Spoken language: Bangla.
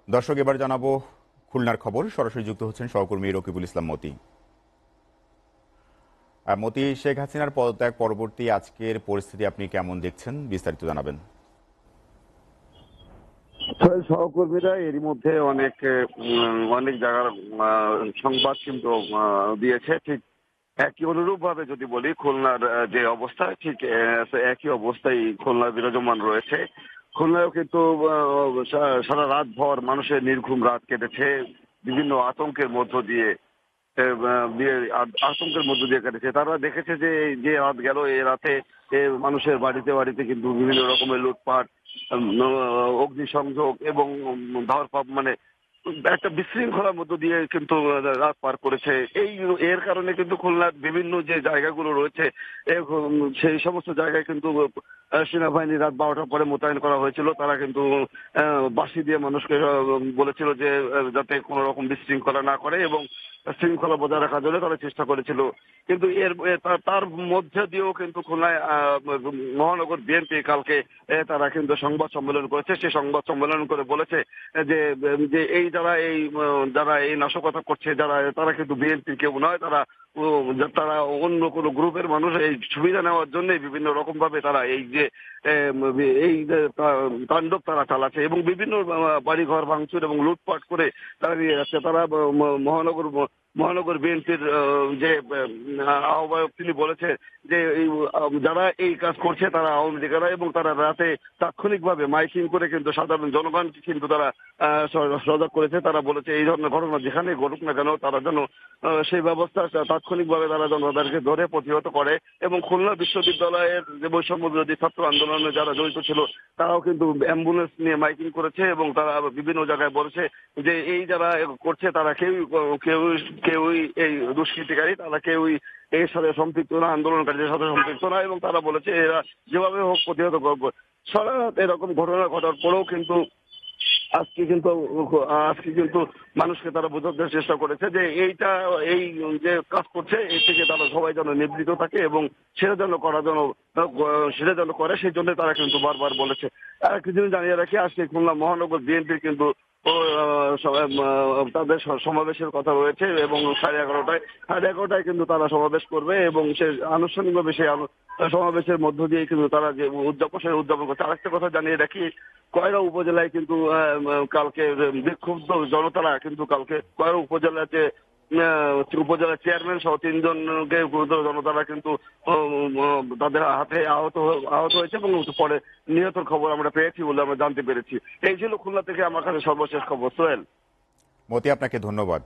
দর্শক, এবার জানাবো খুলনার খবর। সরাসরি যুক্ত হচ্ছেন সহকর্মী রকিবুল ইসলাম মতি। মতি, শেখ হাসিনার পদত্যাগ পরবর্তী আজকের পরিস্থিতি আপনি কেমন দেখছেন, বিস্তারিত জানাবেন। সহকর্মীরা এরই মধ্যে অনেক জায়গার সংবাদ কিন্তু দিয়েছে। ঠিক একই অনুরূপ ভাবে যদি বলি, খুলনার যে অবস্থা, ঠিক একই অবস্থায় খুলনার বিরাজমান রয়েছে। খুলনায়ও কিন্তু সারা রাত ভর মানুষের নির্ঘুম রাত কেটেছে বিভিন্ন আতঙ্কের মধ্য দিয়ে। আতঙ্কের মধ্য দিয়ে কেটেছে। তারা দেখেছে যে যে রাত গেল, এই রাতে মানুষের বাড়িতে বাড়িতে কিন্তু বিভিন্ন রকমের লুটপাট, অগ্নিসংযোগ এবং ধরপাপ, মানে একটা বিশৃঙ্খলার মধ্য দিয়ে কিন্তু রাত পার করেছে। এর কারণে কিন্তু খুলনার বিভিন্ন যে জায়গাগুলো রয়েছে, সেই সমস্ত জায়গায় কিন্তু সেনাবাহিনী রাত 12টার পরে মোতায়েন করা হয়েছিল। তারা কিন্তু বাঁশি দিয়ে মানুষকে বলেছিল যে যাতে কোনো রকম বিশৃঙ্খলা না করে এবং শৃঙ্খলা বজায় রাখার জন্য তারা চেষ্টা করেছিল। কিন্তু তার মধ্যে দিয়েও কিন্তু খুলনায় মহানগর বিএনপি কালকে তারা কিন্তু সংবাদ সম্মেলন করেছে। সেই সংবাদ সম্মেলন করে বলেছে যে যে যারা এই নাশকতা করছে, তারা কিন্তু বিএনপির কেউ নয়। তারা অন্য কোনো গ্রুপের মানুষ। এই সুবিধা নেওয়ার জন্য বিভিন্ন রকম ভাবে তারা এই তাণ্ডব তারা চালাচ্ছে এবং বিভিন্ন বাড়িঘর ভাঙচুর এবং লুটপাট করে তারা নিয়ে যাচ্ছে। তারা মহানগর বিএনপির যে আহ্বায়ক, তিনি বলেছে যে যারা এই কাজ করছে তারা আওয়ামী লীগেরা, এবং তারা রাতে তাৎক্ষণিকভাবে মাইকিং করে কিন্তু সাধারণ জনগণকে কিন্তু তারা সজাগ করেছে। তারা বলেছে এই ধরনের ঘটনা যেখানে ঘটুক না কেন, তারা যেন সেই ব্যবস্থা তাৎক্ষণিকভাবে তারা যেন তাদেরকে ধরে প্রতিহত করে। এবং খুলনা বিশ্ববিদ্যালয়ের যে বৈষম্য বিরোধী ছাত্র আন্দোলনে যারা জড়িত ছিল, তারাও কিন্তু অ্যাম্বুলেন্স নিয়ে মাইকিং করেছে এবং তারা বিভিন্ন জায়গায় বলেছে যে এই যারা করছে তারা কেউই এই দুষ্কৃতিকারী, তারা কেউই এর সাথে সম্পৃক্ত না, আন্দোলনকারীদের সাথে সম্পৃক্ত না। এবং তারা বলেছে এরা যেভাবে হোক প্রতিহত করবে। সারা রাত এরকম ঘটনা ঘটার পরেও কিন্তু আজকে কিন্তু মানুষকে তারা বোঝাতে চেষ্টা করেছে যে এই যে কাজ করছে, এই থেকে তারা সবাই যেন নিবৃত থাকে এবং সেটা যেন করে, সেই জন্য তারা কিন্তু বারবার বলেছে। আর কিছু জানিয়ে রাখি, আজকে খুলনা মহানগর বিএনপির কিন্তু তাদের সমাবেশের কথা রয়েছে এবং 11:30টায় কিন্তু তারা সমাবেশ করবে এবং সে আনুষ্ঠানিকভাবে সেই সমাবেশের মধ্য দিয়ে কিন্তু তারা যে উদযাপন করছে। আরেকটা কথা জানিয়ে রাখি, কয়রা উপজেলায় কিন্তু কালকে বিক্ষুব্ধ জনতারা কিন্তু কালকে কয়রা উপজেলাতে উপজেলার চেয়ারম্যান সহ 3জনকে জনতারা কিন্তু তাদের হাতে আহত হয়েছে এবং পরে নিহতের খবর আমরা পেয়েছি বলে আমরা জানতে পেরেছি। এই ছিল খুলনা থেকে আমার কাছে সর্বশেষ খবর। সোহেল। মতি, আপনাকে ধন্যবাদ।